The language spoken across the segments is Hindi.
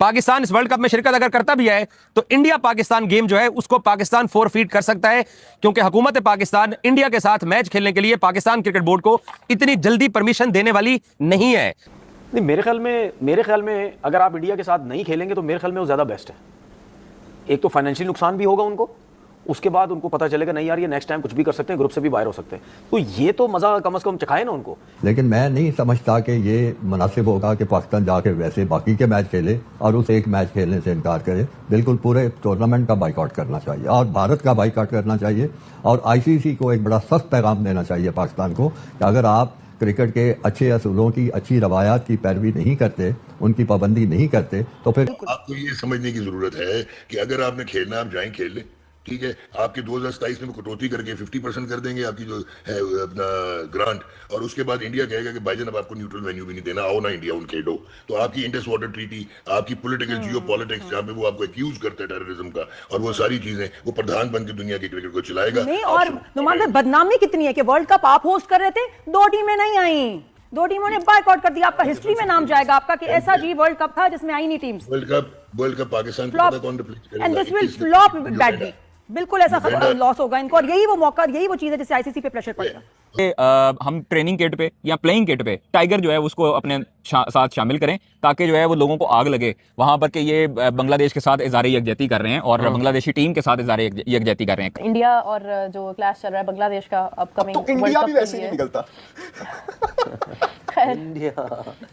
पाकिस्तान इस वर्ल्ड कप में शिरकत अगर करता भी है तो इंडिया पाकिस्तान गेम जो है उसको पाकिस्तान फोरफीट कर सकता है, क्योंकि हुकूमत पाकिस्तान इंडिया के साथ मैच खेलने के लिए पाकिस्तान क्रिकेट बोर्ड को इतनी जल्दी परमिशन देने वाली नहीं है। नहीं, मेरे ख्याल में अगर आप इंडिया के साथ नहीं खेलेंगे तो मेरे ख्याल में वो ज़्यादा बेस्ट है। एक तो फाइनेंशियल नुकसान भी होगा उनको, उसके बाद उनको पता चलेगा नहीं यार ये नेक्स्ट टाइम कुछ भी कर सकते हैं, ग्रुप से भी बाहर हो सकते हैं, तो ये तो मजा कम से कम चखाए ना उनको। लेकिन मैं नहीं समझता कि ये मुनासिब होगा कि पाकिस्तान जाके वैसे बाकी के मैच खेले और उस एक मैच खेलने से इनकार करे। बिल्कुल पूरे टूर्नामेंट का बाइकआउट करना चाहिए और भारत का बाइकआउट करना चाहिए और आईसीसी को एक बड़ा सख्त पैगाम देना चाहिए पाकिस्तान को कि अगर आप क्रिकेट के अच्छे असूलों की, अच्छी रवायात की पैरवी नहीं करते, उनकी पाबंदी नहीं करते, तो फिर आपको ये समझने की जरूरत है कि अगर आपने खेलना आप जाएं खेल लें, ठीक है। आपके 2027 में कटौती करके 50% कर देंगे आपकी जो है अपना ग्रांट, और उसके बाद इंडिया कहेगा कि भाईजान अब आपको न्यूट्रल वेन्यू भी नहीं देना, आओ ना इंडिया उन खेलो। तो आपकी इंडस वाटर ट्रीटी, आपकी पॉलिटिकल जियो पॉलिटिक्स जहाँ पे वो आपको एक्यूज करते हैं टेररिज्म का और वो सारी चीजें, वो प्रधान बन के दुनिया की क्रिकेट को चलाएगा। नहीं, और नुमान भाई बदनामी कितनी है कि वर्ल्ड कप आप होस्ट कर रहे थे, 2 टीमें नहीं आई, 2 टीमों ने बायकॉट कर दिया। आपका हिस्ट्री में नाम जाएगा आपका कि ऐसा जी वर्ल्ड कप था जिसमें आई नहीं टीम्स। वर्ल्ड कप पाकिस्तान को पता कौन रिप्लेस करेगा, and this will flop badly. बिल्कुल ऐसा लॉस होगा इनको, और यही वो मौका, यही वो चीज है जिससे आईसीसी पे प्रेशर पड़ेगा। हम ट्रेनिंग किट पे या प्लेइंग किट पे टाइगर जो है उसको अपने साथ शामिल करें, ताकि जो है वो लोगों को आग लगे वहां पर कि ये बांग्लादेश के साथ इज़हार यकजहती कर रहे हैं और बांग्लादेशी टीम के साथ इज़हार यकजहती कर रहे हैं। इंडिया और जो क्लैश चल रहा है बांग्लादेश का अपकमिंग, तो इंडिया भी वैसे नहीं निकलता।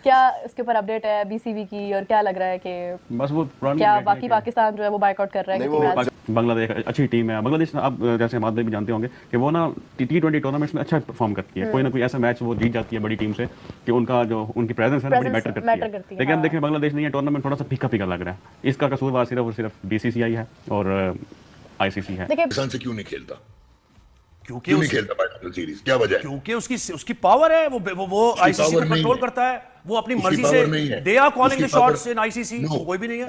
क्या इसके ऊपर अपडेट है बीसीबी की, और क्या लग रहा है कि बस वो क्या बाकी पाकिस्तान जो है वो बायकॉट कर रहा है? बांग्लादेश अच्छी टीम है। बांग्लादेश आप जैसे माद भाई भी जानते होंगे कि वो ना T20 टूर्नामेंट्स में अच्छा परफॉर्म करती है, कोई ना कोई ऐसा मैच वो जीत जाती है बड़ी टीम से कि उनका जो उनकी प्रेजेंस है बड़ी मैटर करती है। लेकिन अब देखिए बांग्लादेश नहीं है, टूर्नामेंट थोड़ा सा फीका फीका लग रहा है। इसका कसूरवार सिर्फ और सिर्फ बीसीसीआई है और आईसीसी है। पाकिस्तान से क्यों नहीं खेलता, क्योंकि नहीं खेलता पाकिस्तान सीरीज, क्या वजह है? क्योंकि उसकी पावर है, वो आईसीसी पे कंट्रोल करता है, वो अपनी मर्जी से they are calling the shots in ICC, कोई भी नहीं है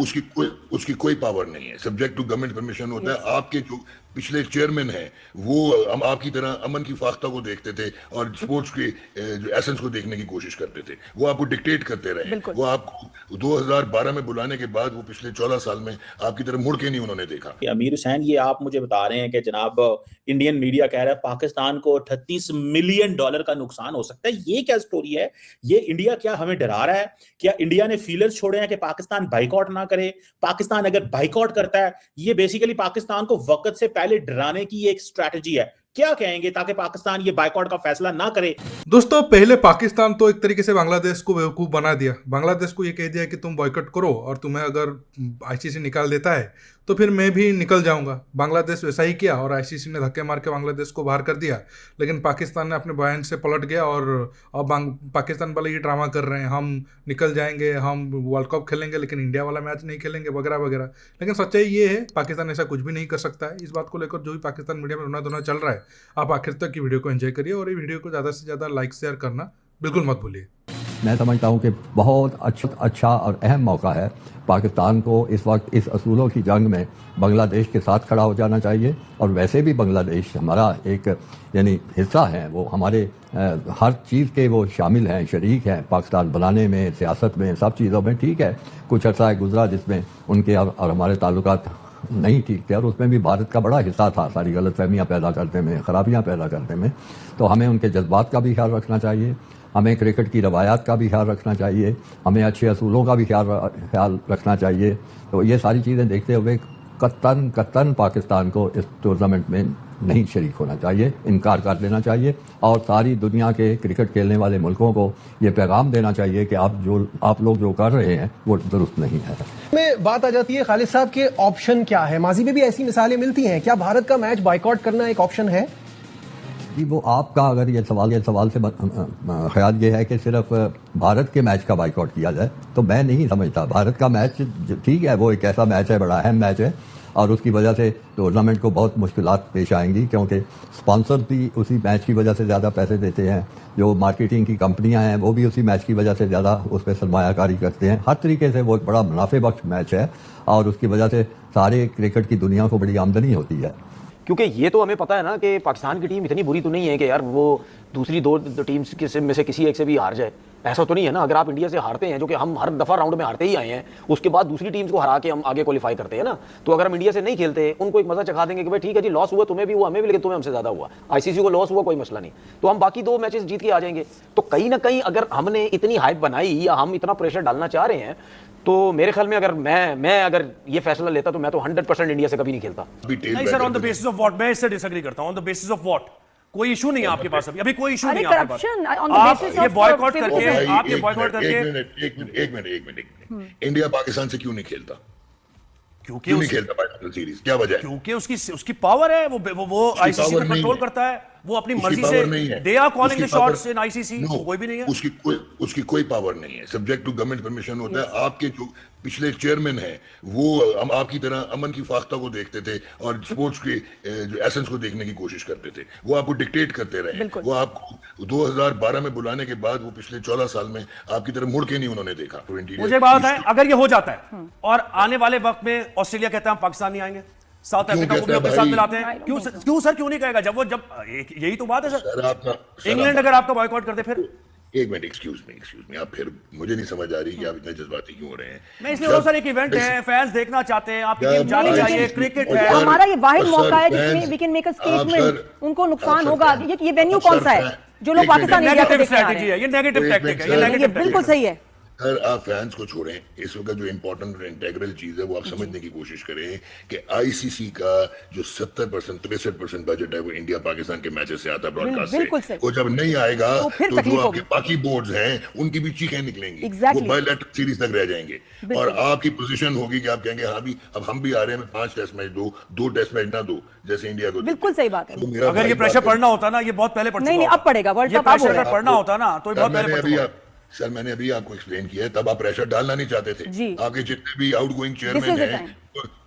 उसकी कोई पावर नहीं है। सब्जेक्ट टू गवर्नमेंट परमिशन होता है। आपके जो पिछले चेयरमैन हैं वो आपकी तरह अमन की फाख्ता को देखते थे और स्पोर्ट्स के एसेंस को देखने की कोशिश करते थे। वो आपको डिक्टेट करते रहे। वो आपको 2012 में बुलाने के बाद वो पिछले 14 साल में आपकी तरफ मुड़ के नहीं उन्होंने देखा। अमीर हुसैन, ये आप मुझे बता रहे हैं कि जनाब इंडियन मीडिया कह रहा है पाकिस्तान को $38 मिलियन का नुकसान हो सकता है। ये क्या स्टोरी है? ये इंडिया क्या हमें डरा रहा है? क्या इंडिया ने फीलर्स छोड़े हैं कि पाकिस्तान बाइकआउट ना करे? पाकिस्तान अगर बाइकआउट करता है, ये बेसिकली पाकिस्तान को वक्त से पहले डराने की एक स्ट्रैटेजी है। क्या कहेंगे ताकि पाकिस्तान ये बाइकआउट का फैसला ना करे? दोस्तों, पहले पाकिस्तान तो एक तरीके से बांग्लादेश को बेवकूफ बना दिया। बांग्लादेश को ये कह दिया कि तुम बॉयकॉट करो और तुम्हें अगर आईसीसी निकाल देता है तो फिर मैं भी निकल जाऊंगा। बांग्लादेश वैसा ही किया और आईसीसी ने धक्के मार के बांग्लादेश को बाहर कर दिया। लेकिन पाकिस्तान ने अपने बयान से पलट गया और अब पाकिस्तान वाले ये ड्रामा कर रहे हैं, हम निकल जाएंगे, हम वर्ल्ड कप खेलेंगे लेकिन इंडिया वाला मैच नहीं खेलेंगे वगैरह वगैरह। लेकिन सच्चाई ये है, पाकिस्तान ऐसा कुछ भी नहीं कर सकता है। इस बात को लेकर जो भी पाकिस्तान मीडिया में रोना धोना चल रहा है, आप आखिर तक की वीडियो को एंजॉय करिए और ये वीडियो को ज़्यादा से ज़्यादा लाइक शेयर करना बिल्कुल मत भूलिए। मैं समझता हूं कि बहुत अच्छा और अहम मौका है पाकिस्तान को इस वक्त इस असूलों की जंग में बांग्लादेश के साथ खड़ा हो जाना चाहिए। और वैसे भी बांग्लादेश हमारा एक यानी हिस्सा है, वो हमारे हर चीज़ के वो शामिल हैं, शरीक हैं पाकिस्तान बनाने में, सियासत में, सब चीज़ों में। ठीक है, कुछ अर्सा गुजरा जिसमें उनके और हमारे ताल्लुकात नहीं ठीक थे और उसमें भी भारत का बड़ा हिस्सा था सारी गलतफहमियाँ पैदा करने में, ख़राबियाँ पैदा करने में। तो हमें उनके जज्बात का भी ख्याल रखना चाहिए, हमें क्रिकेट की रवायात का भी ख्याल रखना चाहिए, हमें अच्छे असूलों का भी ख्याल रखना चाहिए। तो ये सारी चीज़ें देखते हुए कत्तन पाकिस्तान को इस टूर्नामेंट में नहीं शरीक होना चाहिए, इनकार कर देना चाहिए और सारी दुनिया के क्रिकेट खेलने वाले मुल्कों को ये पैगाम देना चाहिए कि आप लोग जो कर रहे हैं वो दुरुस्त नहीं है। में बात आ जाती है खालिद साहब के ऑप्शन क्या है? माजी में भी ऐसी मिसालें मिलती हैं, क्या भारत का मैच बाइकआउट करना एक ऑप्शन है? जी, वो आपका अगर ये सवाल से ख्याल ये है कि सिर्फ भारत के मैच का बाइकआउट किया जाए, तो मैं नहीं समझता। भारत का मैच ठीक है, वो एक ऐसा मैच है, बड़ा अहम मैच है और उसकी वजह से टूर्नामेंट को बहुत मुश्किलात पेश आएंगी, क्योंकि स्पॉन्सर भी उसी मैच की वजह से ज़्यादा पैसे देते हैं, जो मार्केटिंग की कंपनियां हैं वो भी उसी मैच की वजह से ज़्यादा उस पर सरमायाकारी करते हैं। हर तरीके से वो एक बड़ा मुनाफे बख्श मैच है और उसकी वजह से सारे क्रिकेट की दुनिया को बड़ी आमदनी होती है। क्योंकि ये तो हमें पता है ना कि पाकिस्तान की टीम इतनी बुरी तो नहीं है कि यार वो दूसरी दो टीम्स में से किसी एक से भी हार जाए। ऐसा तो नहीं है ना। अगर आप इंडिया से हारते हैं, जो कि हम हर दफा राउंड में हारते ही आए हैं, उसके बाद दूसरी टीम्स को हरा के हम आगे क्वालिफाई करते हैं ना, तो अगर हम इंडिया से नहीं खेलते, उनको एक मजा चखा देंगे कि भाई ठीक है जी, लॉस हुआ तुम्हें भी हुआ, हमें भी, लेकिन तुम्हें हमसे ज्यादा हुआ, आईसीसी को लॉस हुआ, कोई मसला नहीं, तो हम बाकी 2 मैचेस जीत के आ जाएंगे। तो कहीं ना कहीं अगर हमने इतनी हाइप बनाई या हम इतना प्रेशर डालना चाह रहे हैं, तो मेरे ख्याल में अगर मैं अगर ये फैसला लेता तो मैं तो 100% इंडिया से कभी नहीं खेलता। नहीं sir, on the basis of what? मैं इससे डिसएग्री करता हूं। On the basis of what? कोई इशू नहीं है आपके पास अभी कोई इशू नहीं है आपके पास। आप ये बॉयकॉट करके, आप ये बॉयकॉट करके एक मिनट इंडिया पाकिस्तान से क्यों नहीं खेलता? क्योंकि नहीं खेलता पाकिस्तान सीरीज, क्या वजह है? क्योंकि उसकी पावर है, वो आईसीसी पे कंट्रोल करता है, वो अपनी मर्जी से, they are calling the shots in ICC, कोई भी नहीं है उसकी कोई पावर नहीं है। सब्जेक्ट टू गवर्नमेंट परमिशन होता है। आपके जो पिछले चेयरमैन हैं वो हम आपकी तरह अमन की फाख्ता को देखते थे और स्पोर्ट्स के जो एसेंस को देखने की कोशिश करते थे। वो आपको डिक्टेट करते रहे। वो आपको 2012 में बुलाने के बाद वो पिछले 14 साल में आपकी तरफ मुड़ के नहीं उन्होंने देखा। मुझे बात है, अगर ये हो जाता है और आने वाले वक्त में ऑस्ट्रेलिया कहता है हम पाकिस्तान नहीं आएंगे, साउथ अफ्रीका को भी अपने साथ मिलाते हैं, क्यों सर क्यों नहीं कहेगा? जब यही तो बात है सर। इंग्लैंड अगर आपका बॉयकॉट कर दे फिर? एक मिनट, एक्सक्यूज मी, आप फिर मुझे नहीं समझ आ रही कि आप इतने जज्बाती क्यों हो रहे हैं। मैं इसलिए सर, एक इवेंट है, फैंस देखना चाहते हैं, आपकी टीम जानी चाहिए, क्रिकेट है, हमारा ये वाहिद मौका है जिसमें we can make a statement. उनको नुकसान होगा। ये वेन्यू कौन सा है जो लोग पाकिस्तान इंडिया को देखने आ रहे हैं? ये नेगेटिव टैक्टिक है, ये बिल्कुल सही है। सर आप फैंस को छोड़ें, इस वक्त जो इंपॉर्टेंट इंटेग्रल चीज है वो आप समझने की कोशिश करें कि आईसीसी का जो 70% 63% बजट है वो इंडिया पाकिस्तान के मैचेस से आता है, ब्रॉडकास्ट से। वो जब नहीं आएगा तो जो आपके बाकी बोर्ड्स हैं उनकी भी चीखें निकलेंगी, वो बायलैटरल सीरीज तक रह जाएंगे और आपकी पोजीशन होगी कि आप कहेंगे हाँ भी अब हम भी आ रहे हैं, 5 टेस्ट मैच दो, 2 टेस्ट मैच ना दो जैसे इंडिया को। बिल्कुल सही बात है। अगर ये प्रेशर पड़ना होता ना, ये बहुत पहले पड़ चुका। नहीं, अब पड़ेगा। वर्ल्ड कप अगर पड़ना होता ना तो बहुत पहले पड़ चुका। सर मैंने अभी आपको एक्सप्लेन किया है, तब आप प्रेशर डालना नहीं चाहते थे। आपके जितने भी आउटगोइंग चेयरमैन हैं,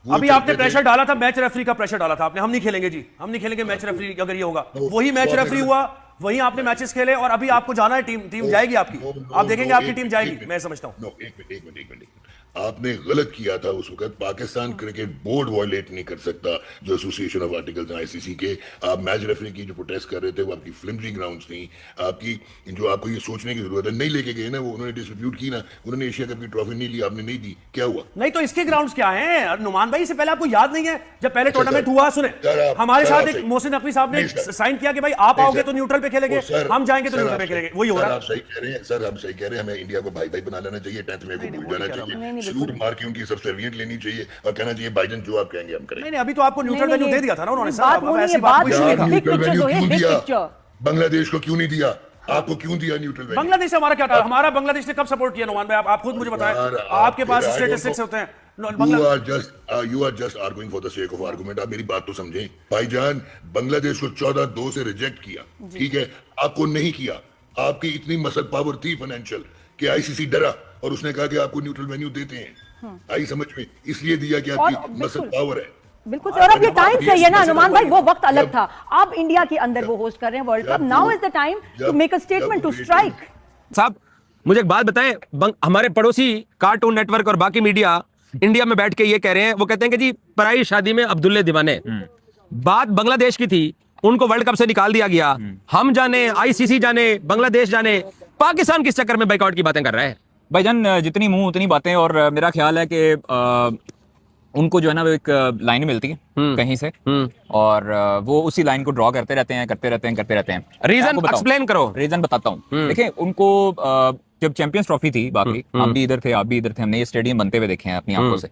अभी आपने प्रेशर डाला था, मैच रेफरी का प्रेशर डाला था आपने, हम नहीं खेलेंगे जी, हम नहीं खेलेंगे मैच रेफरी। अगर ये होगा, वही मैच रेफरी हुआ, वही आपने मैचेस खेले और अभी आपको जाना है, टीम जाएगी आपकी, आप देखेंगे आपकी टीम जाएगी, मैं समझता हूं। एक मिनट, आपने गलत किया था उस वक्त। पाकिस्तान क्रिकेट बोर्ड वायलेट नहीं कर सकता जो एसोसिएशन ऑफ आर्टिकल्स हैं आईसीसी के। आप मैच रेफरी की जो प्रोटेस्ट कर रहे थे वो आपकी फ्लिमजी ग्राउंड्स थी, आपकी जो आपको ये सोचने की जरूरत है। नहीं लेके गए ना वो, उन्होंने डिस्ट्रीब्यूट की ना, उन्होंने एशिया कप की ट्रॉफी नहीं ली, आपने नहीं दी, क्या हुआ? नहीं तो इसके ग्राउंड्स क्या हैं नुमान भाई? इससे पहले आपको याद नहीं है जब पहले टूर्नामेंट हुआ, सुने हमारे साथ एक मोहसिन नकवी साहब ने साइन किया कि भाई आप आओगे तो न्यूट्रल पे खेलेंगे, हम जाएंगे तो न्यूट्रल पे खेलेंगे, वही हो रहा है। आप सही कह रहे हैं सर, हम सही कह रहे हैं, हमें इंडिया को भाई भाई बना लेना चाहिए, 10th में को भूल जाना चाहिए, सलूट मार के उनकी सब्सिडियत लेनी चाहिए और कहना चाहिए भाईजान जो आप कहेंगे हम करेंगे। नहीं, अभी तो आपको न्यूट्रल वेन्यू दे दिया था ना उन्होंने सर, ऐसी बात न्यूट्रल वेन्यू क्यों दिया? बांग्लादेश को क्यों नहीं दिया? आपको क्यों दिया न्यूट्रल वेन्यू? बांग्लादेश हमारा क्या था? हमारा बांग्लादेश ने कब सपोर्ट किया नुमान भाई? आप खुद मुझे बताएं, आपके पास स्टैटिस्टिक्स होते हैं। You are just arguing for the sake of argument। आप मेरी बात तो समझें भाईजान, बांग्लादेश को 14-2 से रिजेक्ट किया, ठीक है, आपको नहीं किया। आपकी इतनी मसल पावर थी फाइनेंशियल कि आईसीसी डरा और उसने कहा कि आपको न्यूट्रल वेन्यू देते हैं। आई समझ में, इसलिए दिया कि आपकी मसल पावर है। बिल्कुल। और अब ये टाइम सही है ना नुमान भाई, वो वक्त अलग था, अब इंडिया के अंदर वो होस्ट कर रहे हैं world cup. Now is the time to make a statement, to strike. साहब मुझे एक बात बताएं, हमारे पड़ोसी कार्टून नेटवर्क और बाकी मीडिया इंडिया में बैठ के ये कह रहे हैं, वो कहते हैं कि जी पराई शादी में अब्दुल्ले दीवाने। बात बांग्लादेश की थी, उनको वर्ल्ड कप से निकाल दिया गया। हम जाने, आईसीसी जाने, बांग्लादेश जाने, पाकिस्तान किस चक्कर में बाइकआउट की बातें कर रहा है? भाईजान जितनी मुंह उतनी बातें, और मेरा ख्याल है कि उनको जो है ना वो एक लाइन मिलती है कहीं से और वो उसी लाइन को ड्रॉ करते रहते हैं। रीजन एक्सप्लेन करो। रीजन बताता हूँ। देखिए उनको जब चैंपियंस ट्रॉफी थी, बाकी हम भी इधर थे, आप भी इधर थे, हमने ये स्टेडियम बनते हुए देखे हैं अपनी आंखों से,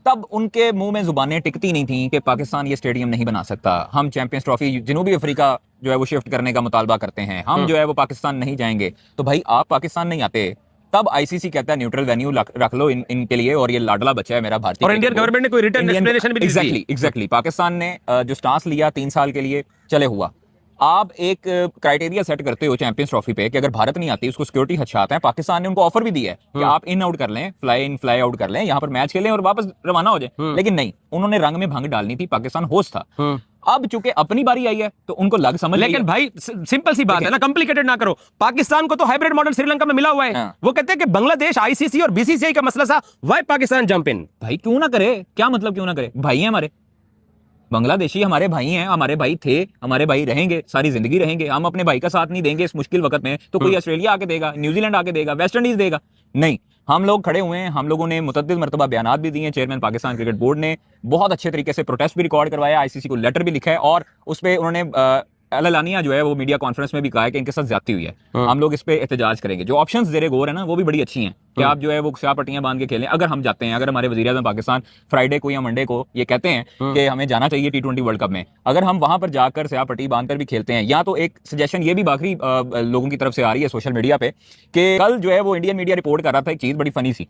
तब उनके मुंह में जुबानें टिकती नहीं थी कि पाकिस्तान ये स्टेडियम नहीं बना सकता, हम चैंपियंस ट्रॉफी जनूबी अफ्रीका जो है वो शिफ्ट करने का मुतालबा करते हैं, हम जो है वो पाकिस्तान नहीं जाएंगे। तो भाई आप पाकिस्तान नहीं आते, तब आईसीसी कहता है न्यूट्रल वेन्यू रख लो इनके लिए, और ये लाडला बच्चा है मेरा भारतीय, और इंडियन गवर्नमेंट ने कोई रिटर्न एक्सप्लेनेशन भी नहीं दी। एग्जैक्टली पाकिस्तान ने जो स्टांस लिया 3 साल के लिए, चले हुआ। आप एक क्राइटेरिया सेट करते हो चैंपियंस ट्रॉफी पे कि अगर भारत नहीं आती उसको सिक्योरिटी खदशात है। पाकिस्तान ने उनको ऑफर भी दिया है कि आप इन आउट कर लें, फ्लाई इन फ्लाई आउट कर लें, यहाँ पर मैच खेलें और वापस रवाना हो जाए, लेकिन नहीं, उन्होंने रंग में भंग डालनी थी, पाकिस्तान होस्ट था। अब चूंकि अपनी बारी आई है तो उनको लग समझ, लेकिन भाई सिंपल सी बात है ना, कॉम्प्लिकेटेड ना करो। पाकिस्तान को तो हाइब्रिड मॉडल श्रीलंका में मिला हुआ है। वो कहते हैं कि बांग्लादेश आईसीसी और बीसीसीआई का मसला था, व्हाई पाकिस्तान जंप इन। भाई क्यों ना करे, क्या मतलब क्यों ना करे, भाई है हमारे, बांग्लादेशी हमारे भाई हैं, हमारे भाई थे, हमारे भाई रहेंगे, सारी जिंदगी रहेंगे। हम अपने भाई का साथ नहीं देंगे इस मुश्किल वक्त में तो कोई ऑस्ट्रेलिया आके देगा, न्यूजीलैंड आके देगा, वेस्ट इंडीज देगा? नहीं, हम लोग खड़े हुए हैं। हम लोगों ने मुतअद्दिद मरतबा बयानात भी दिए हैं। चेयरमैन पाकिस्तान क्रिकेट बोर्ड ने बहुत अच्छे तरीके से प्रोटेस्ट भी रिकॉर्ड करवाया, आईसीसी को लेटर भी लिखा है और उस पर उन्होंने एलानिया जो है वो मीडिया कॉन्फ्रेंस में भी कहा है कि इनके साथ ज्यादती हुई है। हम लोग इस पे एहतजाज करेंगे। जो ऑप्शंस ज़ेरे गौर है ना वो भी बड़ी अच्छी हैं कि आप जो है वो स्याह पट्टियां बांध के खेलें। अगर हम जाते हैं, अगर हमारे वज़ीर-ए-आज़म पाकिस्तान फ्राइडे को या मंडे को ये कहते हैं कि हमें जाना चाहिए T20 वर्ल्ड कप में, अगर हम वहां पर जाकर स्याह पट्टी बांधकर भी खेलते हैं, या तो एक सजेशन ये भी बाकी लोगों की तरफ से आ रही है सोशल मीडिया पे कि कल जो है वो इंडियन मीडिया रिपोर्ट कर रहा था एक चीज़ बड़ी फनी सी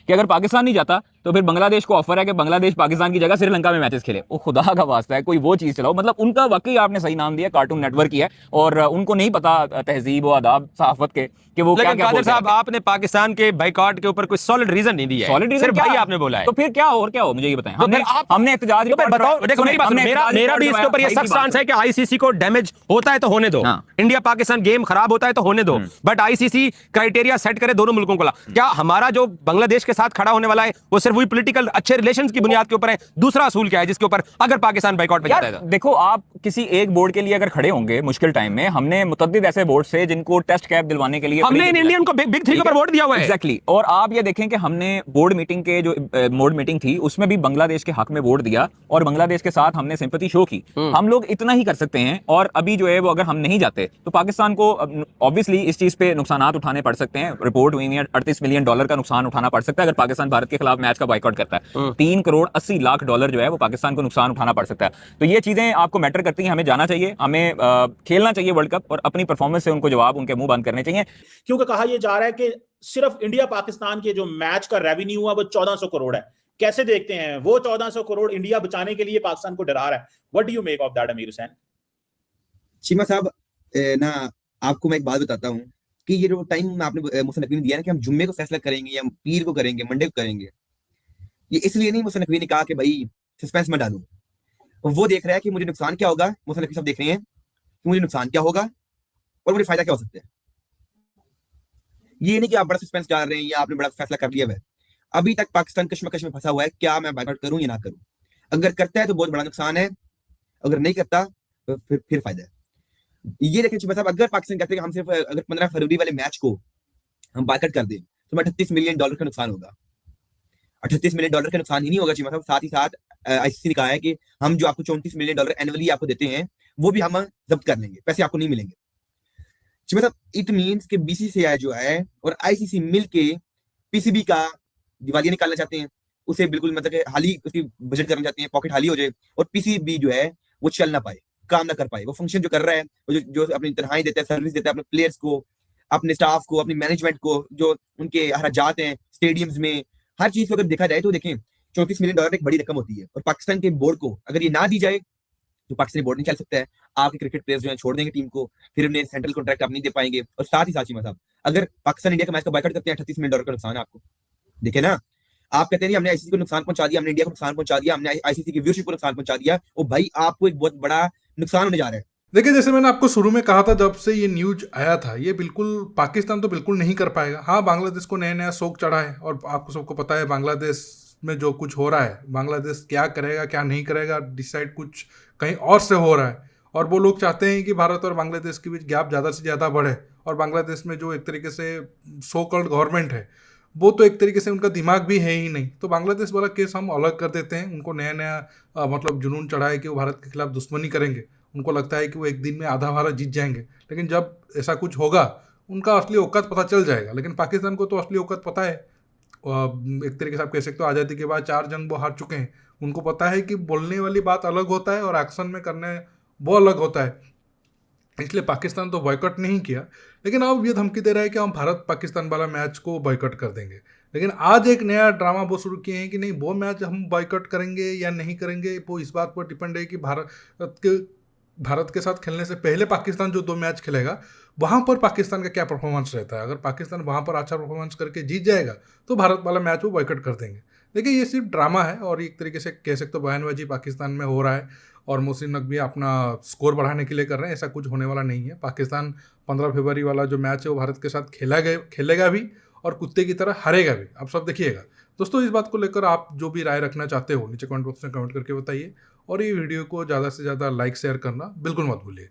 कि अगर पाकिस्तान नहीं जाता तो फिर बांग्लादेश को ऑफर है कि बांग्लादेश पाकिस्तान की जगह श्रीलंका में मैचेस खेले। वो खुदा का वास्ता है, कोई वो चीज़ चलाओ। मतलब उनका वाकई आपने सही नाम दिया, कार्टून नेटवर्क ही है और उनको नहीं पता तहजीब और आदाब सहाफत के कि वो क्या क्या कादिर साहब, आपने पाकिस्तान के बाइकॉट के ऊपर कोई सॉलिड रीजन नहीं दिया है। सॉलिड रीजन सिर्फ भाई आपने बोला है। तो फिर क्या हो और क्या हो मुझे ये बताएं। हमने एहतजाज बताओ। देखो मेरी बात सुनो, मेरा भी इसके ऊपर ये सख्त स्टांस है कि आईसीसी को डैमेज होता है तो होने दो, इंडिया पाकिस्तान गेम खराब होता है तो होने दो, बट आईसीसी क्राइटेरिया सेट करे दोनों मुल्कों को। क्या हमारा जो बांग्लादेश के साथ खड़ा होने वाला है वो सिर्फ वही पॉलिटिकल अच्छे रिलेशंस की बुनियाद के ऊपर है? दूसरा असूल क्या है जिसके ऊपर अगर पाकिस्तान बाइकॉट पे जाता है? देखो, आप किसी एक बोर्ड के लिए अगर खड़े होंगे मुश्किल टाइम में, हमने मुतअद्दिद ऐसे बोर्ड से जिनको टेस्ट कैप दिलवाने के लिए हमने इन इंडियन को बिग 3 पर वोट दिया हुआ है। एग्जैक्टली। और आप ये देखें कि हमने बोर्ड मीटिंग के जो बोर्ड मीटिंग थी उसमें भी बांग्लादेश के हक में वोट दिया और बांग्लादेश के साथ हमने सिंपैथी शो की। हम लोग इतना ही कर सकते हैं और अभी जो है वो अगर हम नहीं जाते तो पाकिस्तान को ऑब्वियसली इस चीज पे नुकसानात उठाने पड़ सकते हैं। रिपोर्ट हुई है $38 मिलियन का नुकसान उठाना पड़ सकता है अगर पाकिस्तान भारत के खिलाफ मैच का बाइकआउट करता है। $3.80 जो है वो पाकिस्तान को नुकसान उठाना पड़ सकता है। तो ये चीजें आपको मैटर करती हैं। हमें जाना चाहिए, हमें खेलना चाहिए वर्ल्ड कप और अपनी परफॉर्मेंस से उनको जवाब उनके मुंह बंद करने चाहिए। क्योंकि कहा यह जा रहा है कि सिर्फ इंडिया पाकिस्तान के जो मैच का रेवेन्यू हुआ वो 1400 करोड़ है। कैसे देखते हैं वो 1400 करोड़ इंडिया बचाने के लिए पाकिस्तान को डरा रहा है? What do you make of that अमीर हुसैन? चीमा साहब, ना आपको मैं एक बात बताता हूं कि ये जो टाइम आपने मुफ्ती नकवी ने दिया ना कि हम जुम्मे को फैसला करेंगे या पीर को करेंगे, मंडे को करेंगे, ये इसलिए नहीं मुफ्ती नकवी ने कहा कि भाई सस्पेंस में डालूं। वो देख रहा है कि मुझे नुकसान क्या होगा। मुफ्ती नकवी साहब देख रहे हैं कि मुझे नुकसान क्या होगा और मुझे फायदा क्या हो सकता है। ये नहीं कि आप बड़ा सस्पेंस डाल रहे हैं या आपने बड़ा फैसला कर लिया है। अभी तक पाकिस्तान कश्मकश में फंसा हुआ है, क्या मैं बाइकआउट करूं या ना करूं। अगर करता है तो बहुत बड़ा नुकसान है, अगर नहीं करता तो फिर फायदा है। ये देखें चीमा साहब, अगर पाकिस्तान कहते हैं हम सिर्फ अगर 15 फरवरी वाले मैच को हम बाइकआउट कर दें तो $38 मिलियन का नुकसान होगा। $38 मिलियन का नुकसान ही नहीं होगा चीमा साहब, साथ ही साथ आईसीसी ने कहा है कि हम जो आपको $34 मिलियन एनुअली आपको देते हैं वो भी हम जब्त कर लेंगे, पैसे आपको नहीं मिलेंगे। चीमा साहब, इट मीन्स कि बीसीसीआई जो है और आईसीसी मिलके पीसीबी का दिवालिया निकालना चाहते हैं, उसे बिल्कुल मतलब कि हाली उसकी बजट करना चाहते हैं, पॉकेट हाली हो जाए और पीसीबी जो है वो चल ना पाए, काम ना कर पाए। वो फंक्शन जो कर रहा है, वो जो अपनी तनख्वाही देता है, सर्विस देता है अपने प्लेयर्स को, अपने स्टाफ को, अपनी मैनेजमेंट को, जो उनके अखराजात हैं स्टेडियम्स में, हर चीज को अगर देखा जाए तो देखें $34 मिलियन एक बड़ी रकम होती है। और पाकिस्तान के बोर्ड को अगर ये ना दी जाए तो पाकिस्तानी बोर्ड नहीं चल सकता है। आपके क्रिकेट प्लेयर्स जो है छोड़ देंगे टीम को, फिर उन्हें सेंट्रल कॉन्ट्रैक्ट आप नहीं दे पाएंगे। और साथ ही साथ चीमा साहब, अगर पाकिस्तान इंडिया का मैच का बाइकआउट करते हैं $38 मिलियन का नुकसान है आपको। देखे ना, आप कहते हैं हमने आईसीसी को नुकसान पहुंचा दिया, हमने इंडिया को नुकसान पहुंचा दिया, हमने आईसीसी की व्यूअरशिप को नुकसान पहुंचा दिया। और भाई आपको एक बहुत बड़ा नुकसान होने जा रहा है। देखिए, जैसे मैंने आपको शुरू में कहा था, जब से ये न्यूज आया था, ये बिल्कुल पाकिस्तान तो बिल्कुल नहीं कर पाएगा। हाँ, बांग्लादेश को नया नया शौक चढ़ा है और आपको सबको पता है बांग्लादेश में जो कुछ हो रहा है, बांग्लादेश क्या करेगा क्या नहीं करेगा डिसाइड कुछ कहीं और से हो रहा है। और वो लोग चाहते हैं कि भारत और बांग्लादेश के बीच गैप ज़्यादा से ज़्यादा बढ़े। और बांग्लादेश में जो एक तरीके से सो कॉल्ड गवर्नमेंट है वो तो एक तरीके से उनका दिमाग भी है ही नहीं। तो बांग्लादेश वाला केस हम अलग कर देते हैं। उनको नया नया मतलब जुनून चढ़ा है कि वो भारत के खिलाफ दुश्मनी करेंगे। उनको लगता है कि वो एक दिन में आधा भारत जीत जाएंगे, लेकिन जब ऐसा कुछ होगा उनका असली औकात पता चल जाएगा। लेकिन पाकिस्तान को तो असली औकात पता है। एक तरीके से आप कह सकते हो आज़ादी के बाद 4 जंग वो हार चुके हैं। उनको पता है कि बोलने वाली बात अलग होता है और एक्शन में करने वो अलग होता है। इसलिए पाकिस्तान तो बॉयकॉट नहीं किया, लेकिन अब ये धमकी दे रहा है कि हम भारत पाकिस्तान वाला मैच को बॉयकॉट कर देंगे। लेकिन आज एक नया ड्रामा वो शुरू किए हैं कि नहीं, वो मैच हम बॉयकॉट करेंगे या नहीं करेंगे वो इस बात पर डिपेंड है कि भारत के साथ खेलने से पहले पाकिस्तान जो 2 मैच खेलेगा वहाँ पर पाकिस्तान का क्या परफॉर्मेंस रहता है। अगर पाकिस्तान वहाँ पर अच्छा परफॉर्मेंस करके जीत जाएगा तो भारत वाला मैच वो बॉयकॉट कर देंगे। देखिए, ये सिर्फ ड्रामा है और एक तरीके से कह सकते हो बयानबाजी पाकिस्तान में हो रहा है और मोहसिन नकवी अपना स्कोर बढ़ाने के लिए कर रहे हैं। ऐसा कुछ होने वाला नहीं है। पाकिस्तान 15 फरवरी वाला जो मैच है वो भारत के साथ खेलेगा भी और कुत्ते की तरह हारेगा भी। आप सब देखिएगा, दोस्तों इस बात को लेकर आप जो भी राय रखना चाहते हो नीचे कमेंट बॉक्स में कमेंट करके बताइए, और ये वीडियो को ज़्यादा से ज़्यादा लाइक शेयर करना बिल्कुल मत भूलिए।